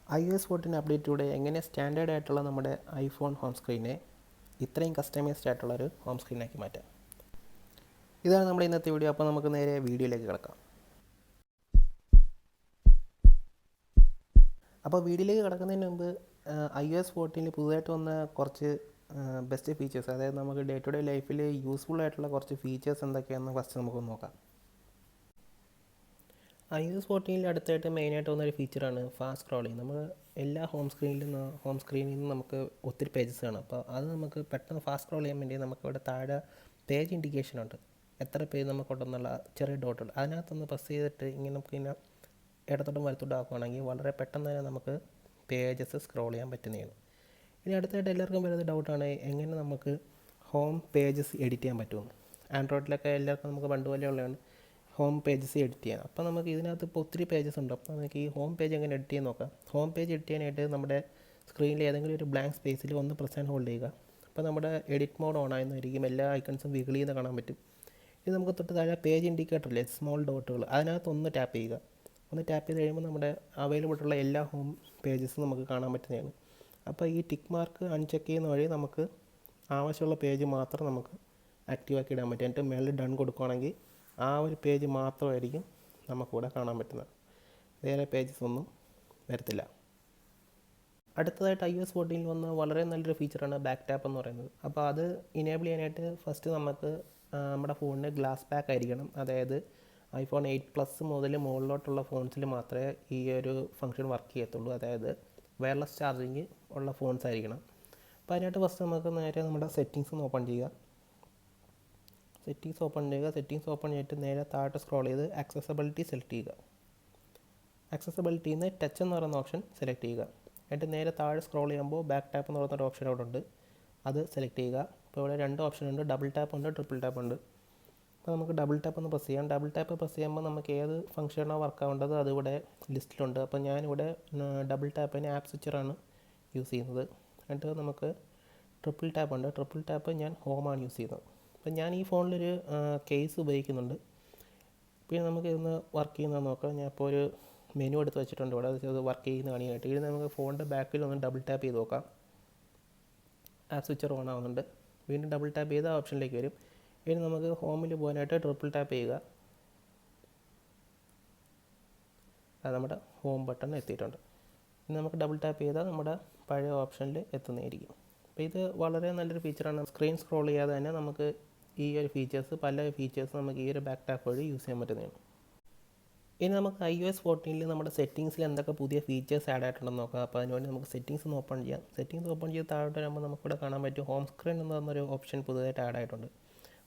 iOS 14 അപ്ഡേറ്റിലൂടെ എങ്ങനെ standard ആയിട്ടുള്ള നമ്മുടെ ഐഫോൺ ഹോം സ്ക്രീനെ ഇത്രയും കസ്റ്റമൈസ്ഡ് ആയിട്ടുള്ളൊരു ഹോം സ്ക്രീനാക്കി മാറ്റാം. ഇതാണ് നമ്മുടെ ഇന്നത്തെ വീഡിയോ. അപ്പോൾ നമുക്ക് നേരെ വീഡിയോയിലേക്ക് കിടക്കാം. അപ്പോൾ വീഡിയോയിലേക്ക് കിടക്കുന്നതിന് മുമ്പ് iOS 14 പുതുതായിട്ട് വന്ന കുറച്ച് ബെസ്റ്റ് ഫീച്ചേഴ്സ്, അതായത് നമുക്ക് ഡേ ടു ഡേ ലൈഫിൽ യൂസ്ഫുൾ ആയിട്ടുള്ള കുറച്ച് ഫീച്ചേഴ്സ് എന്തൊക്കെയാണെന്ന് ഫസ്റ്റ് നമുക്ക് നോക്കാം. iOS 14 അടുത്തായിട്ട് മെയിനായിട്ട് വന്നൊരു ഫീച്ചറാണ് ഫാസ്റ്റ് സ്ക്രോളിങ്. നമ്മൾ എല്ലാ ഹോം സ്ക്രീനിൽ നിന്ന് നമുക്ക് ഒത്തിരി പേജസ് കാണാം. അപ്പോൾ അത് നമുക്ക് പെട്ടെന്ന് ഫാസ്റ്റ് സ്ക്രോൾ ചെയ്യാൻ വേണ്ടി നമുക്കിവിടെ താഴെ പേജ് ഇൻഡിക്കേഷൻ ഉണ്ട്. എത്ര പേജ് നമുക്കുണ്ടെന്നുള്ള ചെറിയ ഡോട്ടുണ്ട്. അതിനകത്തൊന്ന് പ്രസ് ചെയ്തിട്ട് ഇങ്ങനെ നമുക്ക് ഇങ്ങനെ ഇടത്തോട്ടും വലത്തോട്ടും ആക്കുകയാണെങ്കിൽ വളരെ പെട്ടെന്ന് തന്നെ നമുക്ക് പേജസ് സ്ക്രോൾ ചെയ്യാൻ പറ്റുന്നതാണ്. ഇനി അടുത്തായിട്ട് എല്ലാവർക്കും വരുന്ന ഡൗട്ടാണ് എങ്ങനെ നമുക്ക് ഹോം പേജസ് എഡിറ്റ് ചെയ്യാൻ പറ്റുമെന്ന്. ആൻഡ്രോയിഡിലൊക്കെ എല്ലാവർക്കും നമുക്ക് പണ്ട് പോലെ ഉള്ളതാണ് ഹോം പേജസ് എഡിറ്റ് ചെയ്യാൻ. അപ്പോൾ നമുക്ക് ഇതിനകത്ത് ഇപ്പോൾ ഒത്തിരി പേജസ് ഉണ്ട്. അപ്പോൾ നമുക്ക് ഈ ഹോം പേജ് എങ്ങനെ എഡിറ്റ് ചെയ്യാൻ നോക്കാം. ഹോം പേജ് എഡിറ്റ് ചെയ്യാനായിട്ട് നമ്മുടെ സ്ക്രീനിൽ ഏതെങ്കിലും ഒരു ബ്ലാങ്ക് സ്പേസിൽ ഒന്ന് പ്രസ് ആൻഡ് ഹോൾഡ് ചെയ്യുക. അപ്പോൾ നമ്മുടെ എഡിറ്റ് മോഡ് ഓൺ ആയെന്നായിരിക്കും. എല്ലാ ഐക്കൺസും വിഗിൾ ചെയ്യുന്ന കാണാൻ പറ്റും. ഇത് നമുക്ക് തൊട്ട് താഴെ പേജ് ഇൻഡിക്കേറ്ററില്ലേ, സ്മോൾ ഡോട്ടുകൾ, അതിനകത്ത് ഒന്ന് ടാപ്പ് ചെയ്യുക. ഒന്ന് ടാപ്പ് ചെയ്ത് കഴിയുമ്പോൾ നമ്മുടെ അവൈലബിൾ ആയിട്ടുള്ള എല്ലാ ഹോം പേജസും നമുക്ക് കാണാൻ പറ്റുന്നതാണ്. അപ്പോൾ ഈ ടിക്ക് മാർക്ക് അൺചെക്ക് ചെയ്യുന്ന വഴി നമുക്ക് ആവശ്യമുള്ള പേജ് മാത്രം നമുക്ക് ആക്റ്റീവാക്കി ഇടാൻ പറ്റും. എന്നിട്ട് മേളിൽ ഡൺ കൊടുക്കുകയാണെങ്കിൽ ആ ഒരു പേജ് മാത്രമായിരിക്കും നമുക്കിവിടെ കാണാൻ പറ്റുന്നത്. വേറെ പേജസ് ഒന്നും വരത്തില്ല. അടുത്തതായിട്ട് iOS 14 വന്ന വളരെ നല്ലൊരു ഫീച്ചറാണ് ബാക്ക് ടാപ്പ് എന്ന് പറയുന്നത്. അപ്പോൾ അത് ഇനേബിൾ ചെയ്യാനായിട്ട് ഫസ്റ്റ് നമുക്ക് നമ്മുടെ ഫോണിന് ഗ്ലാസ് ബാക്ക് ആയിരിക്കണം. അതായത് iPhone 8 മുതൽ മുകളിലോട്ടുള്ള ഫോൺസിൽ മാത്രമേ ഈ ഒരു ഫംഗ്ഷൻ വർക്ക് ചെയ്യത്തുള്ളൂ. അതായത് വയർലെസ് ചാർജിങ് ഉള്ള ഫോൺസ് ആയിരിക്കണം. അപ്പോൾ അതിനായിട്ട് ഫസ്റ്റ് നമുക്ക് നേരെ നമ്മുടെ സെറ്റിങ്സ് ഒന്ന് ഓപ്പൺ ചെയ്യുക. സെറ്റിങ്സ് ഓപ്പൺ ചെയ്തിട്ട് നേരെ താഴോട്ട് സ്ക്രോൾ ചെയ്ത് ആക്സസബിലിറ്റി സെലക്ട് ചെയ്യുക. ആക്സസബിലിറ്റിയിൽ നിന്ന് ടച്ച് എന്ന് പറയുന്ന ഓപ്ഷൻ സെലക്ട് ചെയ്യുക. എന്നിട്ട് നേരെ താഴെ സ്ക്രോൾ ചെയ്യുമ്പോൾ ബാക്ക് ടാപ്പ് എന്ന് പറയുന്നൊരു ഓപ്ഷൻ അവിടെ ഉണ്ട്, അത് സെലക്ട് ചെയ്യുക. അപ്പോൾ ഇവിടെ രണ്ട് ഓപ്ഷൻ ഉണ്ട്, ഡബിൾ ടാപ്പ് ഉണ്ട്, ട്രിപ്പിൾ ടാപ്പ് ഉണ്ട്. അപ്പോൾ നമുക്ക് ഡബിൾ ടാപ്പ് ഒന്ന് പ്രസ് ചെയ്യാം. ഡബിൾ ടാപ്പ് പ്രസ് ചെയ്യുമ്പോൾ നമുക്ക് ഏത് ഫംഗ്ഷനാണോ വർക്ക് ആവേണ്ടത് അതിവിടെ ലിസ്റ്റിലുണ്ട്. അപ്പോൾ ഞാനിവിടെ ഡബിൾ ടാപ്പിന് ആപ്പ് സ്വിച്ചറാണ് യൂസ് ചെയ്യുന്നത്. എന്നിട്ട് നമുക്ക് ട്രിപ്പിൾ ടാപ്പ് ഉണ്ട്. ട്രിപ്പിൾ ടാപ്പ് ഞാൻ ഹോമാണ് യൂസ് ചെയ്യുന്നത്. അപ്പം ഞാൻ ഈ ഫോണിലൊരു കേസ് ഉപയോഗിക്കുന്നുണ്ട്. പിന്നെ നമുക്ക് ഇതൊന്ന് വർക്ക് ചെയ്യുന്നത് നോക്കാം. ഞാൻ ഇപ്പോൾ ഒരു മെനു എടുത്ത് വെച്ചിട്ടുണ്ട് ഇവിടെ, അത് വർക്ക് ചെയ്യുന്ന കാണിയായിട്ട്. ഇത് നമുക്ക് ഫോണിൻ്റെ ബാക്കിൽ ഒന്ന് ഡബിൾ ടാപ്പ് ചെയ്ത് നോക്കാം. ആ സ്വിച്ചർ ഓൺ ആവുന്നുണ്ട്. വീണ്ടും ഡബിൾ ടാപ്പ് ചെയ്ത് ആ ഓപ്ഷനിലേക്ക് വരും. ഇനി നമുക്ക് ഹോമിൽ പോകാനായിട്ട് ട്രിപ്പിൾ ടാപ്പ് ചെയ്യുക. അത് നമ്മുടെ ഹോം ബട്ടൺ എത്തിയിട്ടുണ്ട്. ഇനി നമുക്ക് ഡബിൾ ടാപ്പ് ചെയ്താൽ നമ്മുടെ പഴയ ഓപ്ഷനിൽ എത്തുന്നതായിരിക്കും. അപ്പോൾ ഇത് വളരെ നല്ലൊരു ഫീച്ചറാണ്. സ്ക്രീൻ സ്ക്രോൾ ചെയ്യാതെ തന്നെ നമുക്ക് ഈ ഒരു പല ഫീച്ചേഴ്സ് നമുക്ക് ഈ ഒരു ബാക്ക് ടാപ്പ് വഴി യൂസ് ചെയ്യാൻ പറ്റുന്നതാണ്. ഇനി നമുക്ക് iOS 14 നമ്മുടെ സെറ്റിങ്സിൽ എന്തൊക്കെ പുതിയ ഫീച്ചേഴ്സ് ആഡ് ആയിട്ടുണ്ടെന്ന് നോക്കാം. അപ്പോൾ അതിനുവേണ്ടി നമുക്ക് സെറ്റിങ്സ് ഒന്ന് ഓപ്പൺ ചെയ്യാം. സെറ്റിങ്സ് ഓപ്പൺ ചെയ്ത് താഴോട്ട് വരുമ്പോൾ നമുക്കിവിടെ കാണാൻ പറ്റും ഹോം സ്ക്രീൻ എന്ന് പറഞ്ഞൊരു ഓപ്ഷൻ പുതിയതായിട്ട് ആഡ് ആയിട്ടുണ്ട്.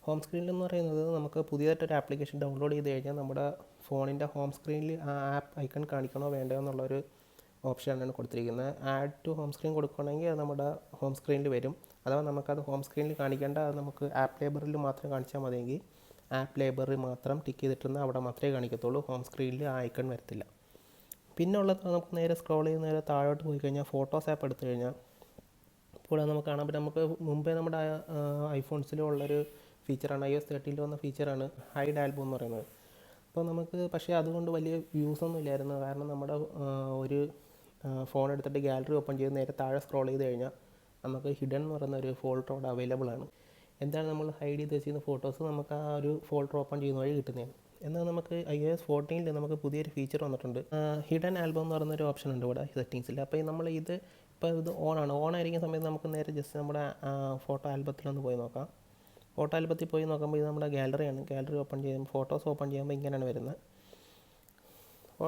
ഹോം സ്ക്രീൻ എന്ന് പറയുന്നത് നമുക്ക് പുതിയതായിട്ടൊരു ആപ്ലിക്കേഷൻ ഡൗൺലോഡ് ചെയ്ത് കഴിഞ്ഞാൽ നമ്മുടെ ഫോണിൻ്റെ ഹോം സ്ക്രീനിൽ ആ ആപ്പ് ഐക്കൺ കാണിക്കണോ വേണ്ടയോ എന്നുള്ളൊരു ഓപ്ഷനാണ് കൊടുത്തിരിക്കുന്നത്. ആഡ് ടു ഹോം സ്ക്രീൻ കൊടുക്കുകയാണെങ്കിൽ അത് നമ്മുടെ ഹോം സ്ക്രീനിൽ വരും. അഥവാ നമുക്കത് ഹോം സ്ക്രീനിൽ കാണിക്കേണ്ട, അത് നമുക്ക് ആപ്പ് ലൈബ്രറിയിൽ മാത്രം കാണിച്ചാൽ മതിയെങ്കിൽ ആപ്പ് ലൈബ്രറി മാത്രം ടിക്ക് ചെയ്തിട്ടുണ്ടെങ്കിൽ അവിടെ മാത്രമേ കാണിക്കത്തുള്ളൂ. ഹോം സ്ക്രീനിൽ ആ ഐക്കൺ വരത്തില്ല. പിന്നെ ഉള്ളത് നമുക്ക് നേരെ സ്ക്രോൾ ചെയ്ത് നേരെ താഴോട്ട് പോയി കഴിഞ്ഞാൽ ഫോട്ടോസ് ആപ്പ് എടുത്തു കഴിഞ്ഞാൽ ഇപ്പോൾ നമുക്ക് കാണാൻ പറ്റും. നമുക്ക് മുമ്പേ നമ്മുടെ ഐഫോൺസിലുള്ളൊരു ഫീച്ചറാണ്, iOS 13 വന്ന ഫീച്ചറാണ് ഹൈഡ് ആൽബം എന്ന് പറയുന്നത്. അപ്പോൾ നമുക്ക് പക്ഷേ അതുകൊണ്ട് വലിയ യൂസൊന്നും ഇല്ലായിരുന്നു. കാരണം നമ്മുടെ ഒരു ഫോൺ എടുത്തിട്ട് ഗാലറി ഓപ്പൺ ചെയ്ത് നേരെ താഴെ സ്ക്രോൾ ചെയ്ത് കഴിഞ്ഞാൽ നമുക്ക് ഹിഡൻ എന്ന് പറയുന്ന ഒരു ഫോൾഡർ അവിടെ അവൈലബിൾ ആണ്. എന്താണ് നമ്മൾ ഹൈഡ് ചെയ്ത് വെച്ചിരുന്ന ഫോട്ടോസ് നമുക്ക് ആ ഒരു ഫോൾഡർ ഓപ്പൺ ചെയ്യുന്ന വഴി കിട്ടുന്നതാണ്. എന്നാൽ നമുക്ക് iOS 14 നമുക്ക് പുതിയൊരു ഫീച്ചർ വന്നിട്ടുണ്ട്. ഹിഡൻ ആൽബം എന്ന് പറയുന്നൊരു ഓപ്ഷൻ ഉണ്ട് ഇവിടെ സെറ്റിങ്സിൽ. അപ്പോൾ നമ്മൾ ഇത് ഓൺ ആയിരിക്കുന്ന സമയത്ത് നമുക്ക് നേരെ ജസ്റ്റ് നമ്മുടെ ഫോട്ടോ ആൽബത്തിലൊന്ന് പോയി നോക്കാം. ഫോട്ടോ ആൽബത്തിൽ പോയി നോക്കുമ്പോൾ ഇത് നമ്മുടെ ഗാലറിയാണ്. ഗാലറി ഓപ്പൺ ചെയ്യുമ്പോൾ ഫോട്ടോസ് ഓപ്പൺ ചെയ്യുമ്പോൾ ഇങ്ങനെയാണ് വരുന്നത്.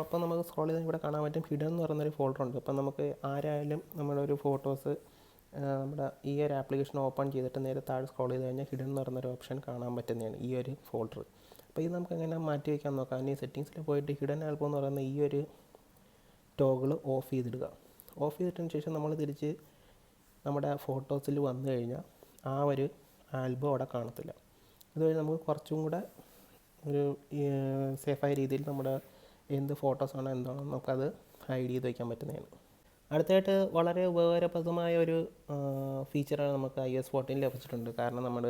അപ്പോൾ നമുക്ക് സ്ക്രോൾ ചെയ്ത് ഇവിടെ കാണാൻ പറ്റും ഹിഡൻ എന്ന് പറയുന്നൊരു ഫോൾഡർ ഉണ്ട്. അപ്പോൾ നമുക്ക് ആരായാലും നമ്മുടെ ഒരു ഫോട്ടോസ് നമ്മുടെ ഈ ഒരു ആപ്ലിക്കേഷൻ ഓപ്പൺ ചെയ്തിട്ട് നേരെ താഴെ സ്ക്രോൾ ചെയ്ത് കഴിഞ്ഞാൽ ഹിഡൻ എന്ന് പറയുന്നൊരു ഓപ്ഷൻ കാണാൻ പറ്റുന്നതാണ് ഈ ഒരു ഫോൾഡർ. അപ്പോൾ ഇത് നമുക്ക് എങ്ങനെ മാറ്റി വയ്ക്കാൻ നോക്കാം. ഇനി സെറ്റിങ്സിൽ പോയിട്ട് ഹിഡൻ ആൽബം എന്ന് പറയുന്ന ഈ ഒരു ടോഗിൾ ഓഫ് ചെയ്തിടുക. ഓഫ് ചെയ്തിട്ടതിന് ശേഷം നമ്മൾ തിരിച്ച് നമ്മുടെ ഫോട്ടോസിൽ വന്നു കഴിഞ്ഞാൽ ആ ഒരു ആൽബം അവിടെ കാണത്തില്ല. അതുവഴി നമുക്ക് കുറച്ചും കൂടെ ഒരു സേഫായ രീതിയിൽ നമ്മുടെ എന്ത് ഫോട്ടോസാണോ എന്താണോ നമുക്കത് ഹൈഡ് ചെയ്ത് വയ്ക്കാൻ പറ്റുന്നതാണ്. അടുത്തായിട്ട് വളരെ ഉപകാരപ്രദമായ ഒരു ഫീച്ചറാണ് നമുക്ക് iOS 14 ലഭിച്ചിട്ടുണ്ട്. കാരണം നമ്മൾ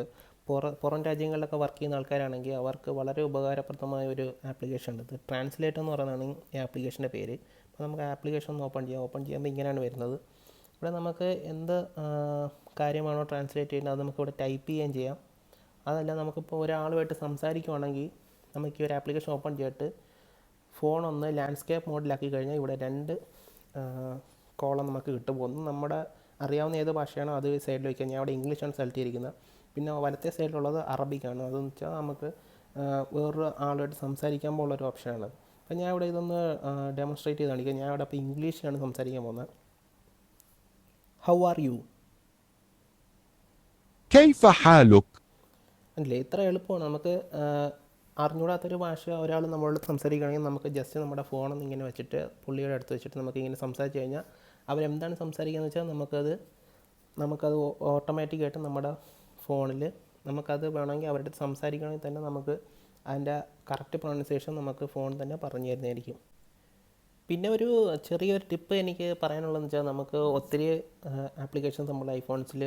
പുറം രാജ്യങ്ങളിലൊക്കെ വർക്ക് ചെയ്യുന്ന ആൾക്കാരാണെങ്കിൽ അവർക്ക് വളരെ ഉപകാരപ്രദമായ ഒരു ആപ്ലിക്കേഷൻ ഉണ്ട്. ഇത് ട്രാൻസ്ലേറ്റ് എന്ന് പറയുന്നതാണ് ഈ ആപ്ലിക്കേഷൻ്റെ പേര്. അപ്പോൾ നമുക്ക് ആപ്ലിക്കേഷൻ ഒന്ന് ഓപ്പൺ ചെയ്യുമ്പോൾ ഇങ്ങനെയാണ് വരുന്നത്. ഇവിടെ നമുക്ക് എന്ത് കാര്യമാണോ ട്രാൻസ്ലേറ്റ് ചെയ്യുന്നത് അത് നമുക്കിവിടെ ടൈപ്പ് ചെയ്യുകയും ചെയ്യാം. അതല്ല നമുക്കിപ്പോൾ ഒരാളുമായിട്ട് സംസാരിക്കുവാണെങ്കിൽ നമുക്ക് ഈ ഒരു ആപ്ലിക്കേഷൻ ഓപ്പൺ ചെയ്തിട്ട് ഫോൺ ഒന്ന് ലാൻഡ്സ്കേപ്പ് മോഡിലാക്കി കഴിഞ്ഞാൽ ഇവിടെ 2 കോളം നമുക്ക് കിട്ടും. ഒന്ന് നമ്മുടെ അറിയാവുന്ന ഏത് ഭാഷയാണോ അത് സൈഡിൽ വയ്ക്കുക. ഞാൻ അവിടെ ഇംഗ്ലീഷാണ് സെലക്ട് ചെയ്തിരിക്കുന്നത്. പിന്നെ വലത്തെ സൈഡിലുള്ളത് അറബിക്കാണ്. അതെന്ന് വെച്ചാൽ നമുക്ക് വേറൊരു ആളുമായിട്ട് സംസാരിക്കാൻ പോകുന്നൊരു ഓപ്ഷനാണ്. അപ്പോൾ ഞാൻ ഇവിടെ ഇതൊന്ന് ഡെമോൺസ്ട്രേറ്റ് ചെയ്ത് കാണിക്കാം. ഞാൻ അവിടെ അപ്പോൾ ഇംഗ്ലീഷിലാണ് സംസാരിക്കാൻ പോകുന്നത്. How are you? كيف حالك؟ അല്ലേ, ഇത്ര എളുപ്പമാണ്. നമുക്ക് അറിഞ്ഞൂടാത്തൊരു ഭാഷ ഒരാൾ നമ്മളോട് സംസാരിക്കുകയാണെങ്കിൽ നമുക്ക് ജസ്റ്റ് നമ്മുടെ ഫോണൊന്ന് ഇങ്ങനെ വെച്ചിട്ട് പുള്ളിയുടെ അടുത്ത് വെച്ചിട്ട് നമുക്ക് ഇങ്ങനെ സംസാരിച്ച് കഴിഞ്ഞാൽ അവരെന്താണ് സംസാരിക്കുകയെന്ന് വെച്ചാൽ നമുക്കത് ഓട്ടോമാറ്റിക്കായിട്ട് നമ്മുടെ ഫോണിൽ നമുക്കത് വേണമെങ്കിൽ അവരുടെ അടുത്ത് സംസാരിക്കണമെങ്കിൽ തന്നെ നമുക്ക് അതിൻ്റെ കറക്റ്റ് പ്രൊണൗൺസിയേഷൻ നമുക്ക് ഫോൺ തന്നെ പറഞ്ഞു തരുന്നതായിരിക്കും. പിന്നെ ഒരു ചെറിയൊരു ടിപ്പ് എനിക്ക് പറയാനുള്ളതെന്ന് വെച്ചാൽ നമുക്ക് ഒത്തിരി ആപ്ലിക്കേഷൻസ് നമ്മൾ ഐഫോൺസിൽ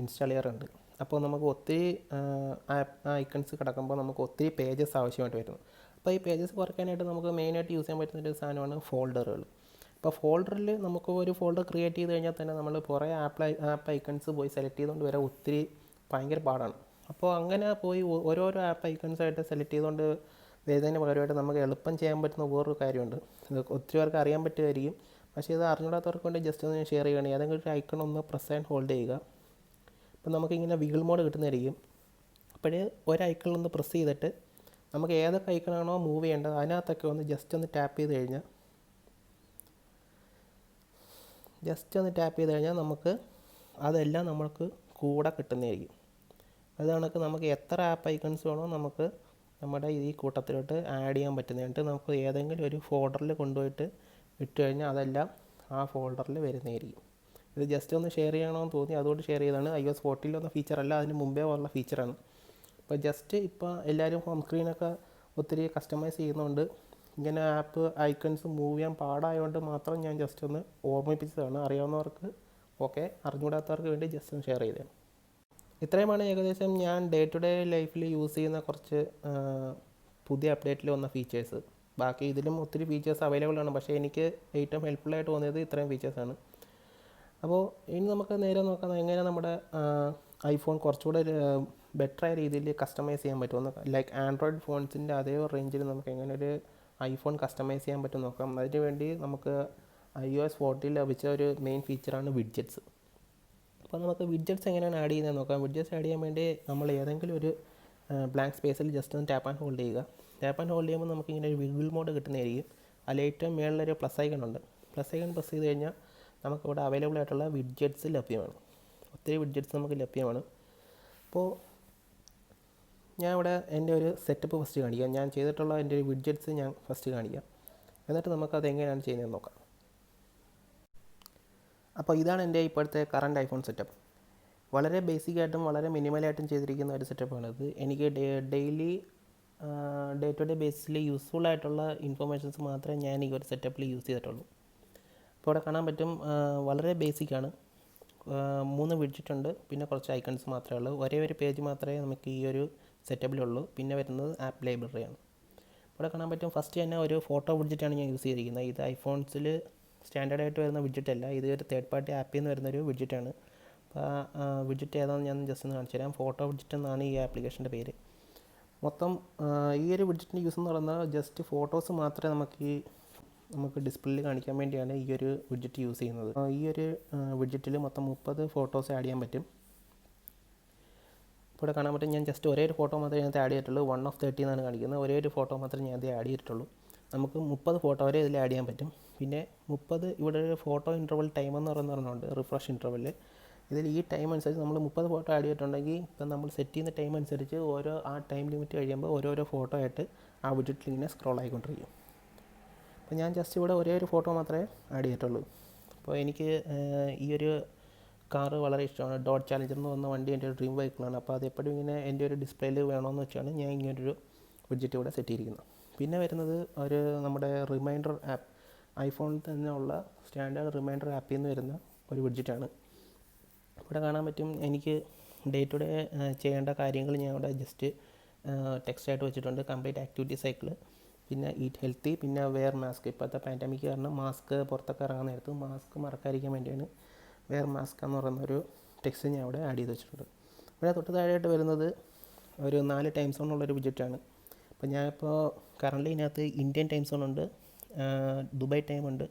ഇൻസ്റ്റാൾ ചെയ്യാറുണ്ട്. അപ്പോൾ നമുക്ക് ഒത്തിരി ഐക്കൺസ് കിടക്കുമ്പോൾ നമുക്ക് ഒത്തിരി പേജസ് ആവശ്യമായിട്ട് വരുന്നു. അപ്പോൾ ഈ പേജസ് കുറയ്ക്കാനായിട്ട് നമുക്ക് മെയിനായിട്ട് യൂസ് ചെയ്യാൻ പറ്റുന്നൊരു സാധനമാണ് ഫോൾഡറുകൾ. അപ്പോൾ ഫോൾഡറിൽ നമുക്ക് ഒരു ഫോൾഡർ ക്രിയേറ്റ് ചെയ്ത് കഴിഞ്ഞാൽ തന്നെ നമ്മൾ കുറേ ആപ്പ് ഐക്കൺസ് പോയി സെലക്ട് ചെയ്തുകൊണ്ട് വരാൻ ഒത്തിരി ഭയങ്കര പാടാണ്. അപ്പോൾ അങ്ങനെ പോയി ഓരോരോ ആപ്പ് ഐക്കൺസായിട്ട് സെലക്ട് ചെയ്തുകൊണ്ട് വരുന്നതിന് പകരമായിട്ട് നമുക്ക് എളുപ്പം ചെയ്യാൻ പറ്റുന്ന വേറൊരു കാര്യമുണ്ട്. ഇത് ഒത്തിരി പേർക്ക് അറിയാൻ പറ്റുമായിരിക്കും, പക്ഷേ ഇത് അറിഞ്ഞൂടാത്തവർക്ക് വേണ്ടി ജസ്റ്റ് ഒന്ന് ഷെയർ ചെയ്യുകയാണെങ്കിൽ ഏതെങ്കിലും ഒരു ഐക്കൺ ഒന്ന് പ്രസ് ആൻഡ് ഹോൾഡ് ചെയ്യുക. അപ്പോൾ നമുക്കിങ്ങനെ വിഗിൾ മോഡ് കിട്ടുന്നതായിരിക്കും. അപ്പോൾ ഒരു ഐക്കണിലൊന്ന് പ്രസ് ചെയ്തിട്ട് നമുക്ക് ഏതൊക്കെ ഐക്കണാണോ മൂവ് ചെയ്യേണ്ടത് അതിനകത്തൊക്കെ ഒന്ന് ജസ്റ്റ് ഒന്ന് ടാപ്പ് ചെയ്ത് കഴിഞ്ഞാൽ നമുക്ക് അതെല്ലാം നമുക്ക് കൂടെ കിട്ടുന്നതായിരിക്കും. അത് കണക്ക് നമുക്ക് എത്ര ആപ്പ് ഐക്കൺസ് വേണോ നമുക്ക് നമ്മുടെ ഈ കൂട്ടത്തിലോട്ട് ആഡ് ചെയ്യാൻ പറ്റുന്നതായിട്ട് നമുക്ക് ഏതെങ്കിലും ഒരു ഫോൾഡറിൽ കൊണ്ടുപോയിട്ട് ഇട്ട് കഴിഞ്ഞാൽ അതെല്ലാം ആ ഫോൾഡറിൽ വരുന്നതായിരിക്കും. ഇത് ജസ്റ്റ് ഒന്ന് ഷെയർ ചെയ്യണമെന്ന് തോന്നി അതുകൊണ്ട് ഷെയർ ചെയ്തതാണ്. iOS 14 വന്ന ഫീച്ചറല്ല, അതിന് മുമ്പേ ഉള്ള ഫീച്ചറാണ്. അപ്പോൾ ജസ്റ്റ് ഇപ്പോൾ എല്ലാവരും ഹോം സ്ക്രീനൊക്കെ ഒത്തിരി കസ്റ്റമൈസ് ചെയ്യുന്നതുകൊണ്ട് ഇങ്ങനെ ആപ്പ് ഐക്കൺസ് മൂവ് ചെയ്യാൻ പാടായതുകൊണ്ട് മാത്രം ഞാൻ ജസ്റ്റ് ഒന്ന് ഓർമ്മിപ്പിച്ചതാണ്. അറിയാവുന്നവർക്ക് ഓക്കെ, അറിഞ്ഞുകൂടാത്തവർക്ക് വേണ്ടി ജസ്റ്റ് ഒന്ന് ഷെയർ ചെയ്തതാണ്. ഇത്രയുമാണ് ഏകദേശം ഞാൻ ഡേ ടു ഡേ ലൈഫിൽ യൂസ് ചെയ്യുന്ന കുറച്ച് പുതിയ അപ്ഡേറ്റിൽ വന്ന ഫീച്ചേഴ്സ്. ബാക്കി ഇതിലും ഒത്തിരി ഫീച്ചേഴ്സ് അവൈലബിൾ ആണ്, പക്ഷേ എനിക്ക് ഏറ്റവും ഹെൽപ്ഫുള്ളായിട്ട് തോന്നിയത് ഇത്രയും ഫീച്ചേഴ്സാണ്. അപ്പോൾ ഇനി നമുക്ക് നേരെ നോക്കാം എങ്ങനെ നമ്മുടെ ഐഫോൺ കുറച്ചുകൂടെ ബെറ്ററായ രീതിയിൽ കസ്റ്റമൈസ് ചെയ്യാൻ പറ്റുമെന്ന്. ലൈക്ക് ആൻഡ്രോയിഡ് ഫോൺസിൻ്റെ അതേ റേഞ്ചിൽ നമുക്ക് എങ്ങനെ ഒരു ഐഫോൺ കസ്റ്റമൈസ് ചെയ്യാൻ പറ്റും നോക്കാം. അതിന് വേണ്ടി നമുക്ക് iOS 14 ലഭിച്ച ഒരു മെയിൻ ഫീച്ചറാണ് വിഡ്ജറ്റ്സ്. അപ്പോൾ നമുക്ക് വിഡ്ജറ്റ്സ് എങ്ങനെയാണ് ആഡ് ചെയ്യുന്നത് നോക്കാം. വിഡ്ജറ്റ്സ് ആഡ് ചെയ്യാൻ വേണ്ടി നമ്മൾ ഏതെങ്കിലും ഒരു ബ്ലാങ്ക് സ്പേസിൽ ജസ്റ്റ് ഒന്ന് ടാപ്പ് ആൻഡ് ഹോൾഡ് ചെയ്യുക. ടാപ്പ് ആൻഡ് ഹോൾഡ് ചെയ്യുമ്പോൾ നമുക്ക് ഇങ്ങനെ ഒരു വിഗിൾ മോഡ് കിട്ടുന്നതായിരിക്കും. അതിൽ ഏറ്റവും മേളിലൊരു പ്ലസ് ഐക്കൺ ഉണ്ട്. പ്ലസ് ഐക്കൺ പ്രസ് ചെയ്ത് കഴിഞ്ഞാൽ നമുക്കിവിടെ അവൈലബിൾ ആയിട്ടുള്ള വിഡ്ജറ്റ്സ് ലഭ്യമാണ്. ഒത്തിരി വിഡ്ജറ്റ്സ് നമുക്ക് ലഭ്യമാണ്. അപ്പോൾ ഞാൻ ഇവിടെ എൻ്റെ ഒരു സെറ്റപ്പ് ഫസ്റ്റ് കാണിക്കാം. ഞാൻ ചെയ്തിട്ടുള്ള എൻ്റെ ഒരു വിഡ്ജറ്റ്സ് ഞാൻ ഫസ്റ്റ് കാണിക്കാം. എന്നിട്ട് നമുക്കത് എങ്ങനെയാണ് ചെയ്യുന്നതെന്ന് നോക്കാം. അപ്പോൾ ഇതാണ് എൻ്റെ ഇപ്പോഴത്തെ കറണ്ട് ഐഫോൺ സെറ്റപ്പ്. വളരെ ബേസിക്കായിട്ടും വളരെ മിനിമലായിട്ടും ചെയ്തിരിക്കുന്ന ഒരു സെറ്റപ്പാണിത്. എനിക്ക് ഡെയിലി ഡേ ടു ഡേ ബേസിൽ യൂസ്ഫുൾ ആയിട്ടുള്ള ഇൻഫർമേഷൻസ് മാത്രമേ ഞാൻ ഈ ഒരു സെറ്റപ്പിൽ യൂസ് ചെയ്തിട്ടുള്ളൂ. ഇപ്പോൾ ഇവിടെ കാണാൻ പറ്റും, വളരെ ബേസിക്കാണ്. 3 വിഡ്ജറ്റ് ഉണ്ട്, പിന്നെ കുറച്ച് ഐക്കൺസ് മാത്രമേ ഉള്ളൂ. ഒരേ ഒരു പേജ് മാത്രമേ നമുക്ക് ഈ ഒരു സെറ്റപ്പിലുള്ളൂ. പിന്നെ വരുന്നത് ആപ്പ് ലൈബ്രറിയാണ്. ഇവിടെ കാണാൻ പറ്റും, ഫസ്റ്റ് തന്നെ ഒരു ഫോട്ടോ വിഡ്ജറ്റാണ് ഞാൻ യൂസ് ചെയ്തിരിക്കുന്നത്. ഇത് ഐഫോൺസിൽ സ്റ്റാൻഡേർഡായിട്ട് വരുന്ന വിഡ്ജറ്റ് അല്ല, ഇത് ഒരു തേർഡ് പാർട്ടി ആപ്പിൽ നിന്ന് വരുന്നൊരു വിഡ്ജറ്റാണ്. അപ്പോൾ വിഡ്ജറ്റ് ഏതാണെന്ന് ഞാൻ ജസ്റ്റ് ഒന്ന് കാണിച്ചു തരാം. ഫോട്ടോ വിഡ്ജറ്റ് എന്നാണ് ഈ ആപ്ലിക്കേഷൻ്റെ പേര്. മൊത്തം ഈ ഒരു വിഡ്ജറ്റിൻ്റെ യൂസ് എന്ന് പറയുന്നത് ജസ്റ്റ് ഫോട്ടോസ് മാത്രമേ നമുക്ക് ഡിസ്പ്ലേയിൽ കാണിക്കാൻ വേണ്ടിയാണ് ഈ ഒരു വിഡ്ജറ്റ് യൂസ് ചെയ്യുന്നത്. ഈ ഒരു വിഡ്ജറ്റിൽ മൊത്തം 30 ഫോട്ടോസ് ആഡ് ചെയ്യാൻ പറ്റും. ഇപ്പോൾ ഇവിടെ കാണാൻ പറ്റും, ഞാൻ ജസ്റ്റ് ഒരേ ഒരു ഫോട്ടോ മാത്രമേ ഇതിനകത്ത് ആഡ് ചെയ്തിട്ടുള്ളൂ. 1 of 30 എന്നാണ് കാണിക്കുന്നത്. ഒരേ ഒരു ഫോട്ടോ മാത്രമേ ഞാൻ ആഡ് ചെയ്തിട്ടുള്ളൂ. നമുക്ക് 30 ഫോട്ടോ വരെ ഇതിൽ ആഡ് ചെയ്യാൻ പറ്റും. പിന്നെ 30 ഇവിടെ ഒരു ഫോട്ടോ ഇൻ്റർവൽ ടൈം എന്ന് പറയുന്നുണ്ട്, റിഫ്രഷ് ഇൻ്റർവൽ. ഇതിൽ ഈ ടൈം അനുസരിച്ച് നമ്മൾ 30 ഫോട്ടോ ആഡ് ചെയ്തിട്ടുണ്ടെങ്കിൽ ഇപ്പം നമ്മൾ സെറ്റ് ചെയ്യുന്ന ടൈം അനുസരിച്ച് ആ ടൈം ലിമിറ്റ് കഴിയുമ്പോൾ ഓരോരോ ഫോട്ടോ ആയിട്ട് ആ വിഡ്ജറ്റിൽ ഇങ്ങനെ സ്ക്രോൾ ആയിക്കൊണ്ടിരിക്കും. അപ്പോൾ ഞാൻ ജസ്റ്റ് ഇവിടെ ഒരേ ഒരു ഫോട്ടോ മാത്രമേ ആഡ് ചെയ്തിട്ടുള്ളൂ. അപ്പോൾ എനിക്ക് ഈ ഒരു കാറ് വളരെ ഇഷ്ടമാണ്. ഡോട്ട് ചാലഞ്ചർ എന്ന് പറഞ്ഞ വണ്ടി എൻ്റെ ഒരു ഡ്രീം ബൈക്കിലാണ്. അപ്പോൾ അതെപ്പോഴും ഇങ്ങനെ എൻ്റെ ഒരു ഡിസ്പ്ലേയിൽ വേണമെന്ന് വെച്ചാണ് ഞാൻ ഇങ്ങനൊരു വിഡ്ജറ്റ് ഇവിടെ സെറ്റ് ചെയ്തിരിക്കുന്നത്. പിന്നെ വരുന്നത് നമ്മുടെ റിമൈൻഡർ ആപ്പ്, ഐഫോണിൽ തന്നെ ഉള്ള സ്റ്റാൻഡേർഡ് റിമൈൻഡർ ആപ്പിൽ നിന്ന് വരുന്ന ഒരു വിഡ്ജറ്റാണ്. ഇവിടെ കാണാൻ പറ്റും, എനിക്ക് ഡേ ടു ഡേ ചെയ്യേണ്ട കാര്യങ്ങൾ ഞാൻ ഇവിടെ ജസ്റ്റ് ടെക്സ്റ്റായിട്ട് വെച്ചിട്ടുണ്ട്. Complete activity cycle. പിന്നെ ഈറ്റ് ഹെൽത്തി, പിന്നെ വെയർ മാസ്ക്. ഇപ്പോഴത്തെ പാൻഡമിക് കാരണം മാസ്ക് പുറത്തൊക്കെ ഇറങ്ങാൻ നേരത്ത് മാസ്ക് മറക്കാതിരിക്കാൻ വേണ്ടിയാണ് വെയർ മാസ്ക് എന്ന് പറയുന്നൊരു ടെക്സ്റ്റ് ഞാൻ അവിടെ ആഡ് ചെയ്ത് വെച്ചിട്ടുണ്ട്. ഇവിടെ തൊട്ട് താഴെയായിട്ട് വരുന്നത് ഒരു 4 ടൈം സോണുള്ളൊരു വിജറ്റാണ്. അപ്പോൾ ഞാനിപ്പോൾ കറൻ്റ് ഇതിനകത്ത് ഇന്ത്യൻ ടൈം സോണുണ്ട്, ദുബായ് ടൈമുണ്ട്,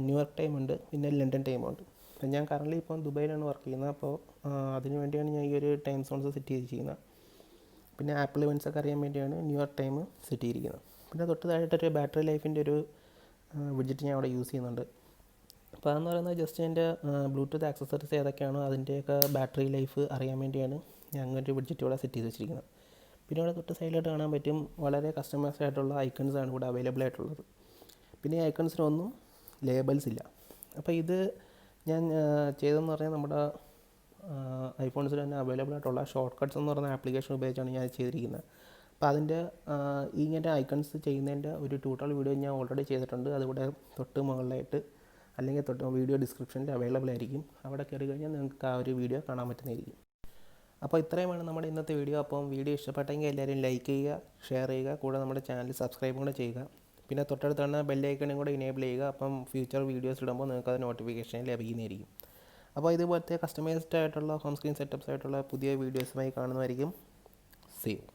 ന്യൂയോർക്ക് ടൈമുണ്ട്, പിന്നെ ലണ്ടൻ ടൈമുണ്ട്. അപ്പം ഞാൻ കറൻ്റ് ഇപ്പോൾ ദുബായിലാണ് വർക്ക് ചെയ്യുന്നത്. അപ്പോൾ അതിന് വേണ്ടിയാണ് ഞാൻ ഈ ഒരു ടൈം സോൺസ് സെറ്റ് ചെയ്തിരിക്കുന്നത്. പിന്നെ ആപ്പിൾ ഇവൻറ്റ്സൊക്കെ അറിയാൻ വേണ്ടിയാണ് ന്യൂയോർക്ക് ടൈം സെറ്റ് ചെയ്തിരിക്കുന്നത്. പിന്നെ തൊട്ട് താഴെയായിട്ടൊരു ബാറ്ററി ലൈഫിൻ്റെ ഒരു വിഡ്ജറ്റ് ഞാൻ അവിടെ യൂസ് ചെയ്യുന്നുണ്ട്. അപ്പോൾ അതെന്ന് പറയുന്നത് ജസ്റ്റ് എൻ്റെ ബ്ലൂടൂത്ത് ആക്സസറീസ് ഏതൊക്കെയാണോ അതിൻ്റെയൊക്കെ ബാറ്ററി ലൈഫ് അറിയാൻ വേണ്ടിയാണ് ഞാൻ അങ്ങനെ ഒരു വിഡ്ജറ്റ് ഇവിടെ സെറ്റ് ചെയ്ത് വെച്ചിരിക്കുന്നത്. പിന്നെ ഇവിടെ തൊട്ട് സൈഡിലായിട്ട് കാണാൻ പറ്റും വളരെ കസ്റ്റമൈസ്ഡ് ആയിട്ടുള്ള ഐക്കൺസാണ് ഇവിടെ അവൈലബിൾ ആയിട്ടുള്ളത്. പിന്നെ ഈ ഐക്കൺസിനൊന്നും ലേബൽസ് ഇല്ല. അപ്പോൾ ഇത് ഞാൻ ചെയ്തതെന്ന് പറഞ്ഞാൽ നമ്മുടെ ഐഫോൺസിൽ തന്നെ അവൈലബിൾ ആയിട്ടുള്ള ഷോർട്ട് കട്ട്സ് എന്ന് പറയുന്ന ആപ്ലിക്കേഷൻ ഉപയോഗിച്ചാണ് ഞാൻ ചെയ്തിരിക്കുന്നത്. അപ്പോൾ അതിൻ്റെ ഇങ്ങനെ ഐക്കൺസ് ചെയ്യുന്നതിൻ്റെ ഒരു ട്യൂട്ടോറിയൽ വീഡിയോ ഞാൻ ഓൾറെഡി ചെയ്തിട്ടുണ്ട്. അതിവിടെ തൊട്ട് മുകളിലായിട്ട് അല്ലെങ്കിൽ തൊട്ട് വീഡിയോ ഡിസ്ക്രിപ്ഷനിൽ അവൈലബിൾ ആയിരിക്കും. അവിടെ കയറി കഴിഞ്ഞാൽ നിങ്ങൾക്ക് ആ ഒരു വീഡിയോ കാണാൻ പറ്റുന്നതായിരിക്കും. അപ്പോൾ ഇത്രയുമാണ് നമ്മുടെ ഇന്നത്തെ വീഡിയോ. അപ്പം വീഡിയോ ഇഷ്ടപ്പെട്ടെങ്കിൽ എല്ലാവരും ലൈക്ക് ചെയ്യുക, ഷെയർ ചെയ്യുക, കൂടെ നമ്മുടെ ചാനൽ സബ്സ്ക്രൈബ് കൂടെ ചെയ്യുക. പിന്നെ തൊട്ടടുത്താണ് ബെല്ലൈക്കണും കൂടെ ഇനേബിൾ ചെയ്യുക. അപ്പം ഫ്യൂച്ചർ വീഡിയോസ് ഇടുമ്പോൾ നിങ്ങൾക്ക് അത് നോട്ടിഫിക്കേഷൻ ലഭിക്കുന്നതായിരിക്കും. അപ്പോൾ ഇതുപോലത്തെ കസ്റ്റമൈസ്ഡ് ആയിട്ടുള്ള ഹോം സ്ക്രീൻ സെറ്റപ്സ് ആയിട്ടുള്ള പുതിയ വീഡിയോസുമായി കാണുന്നതായിരിക്കും. See you.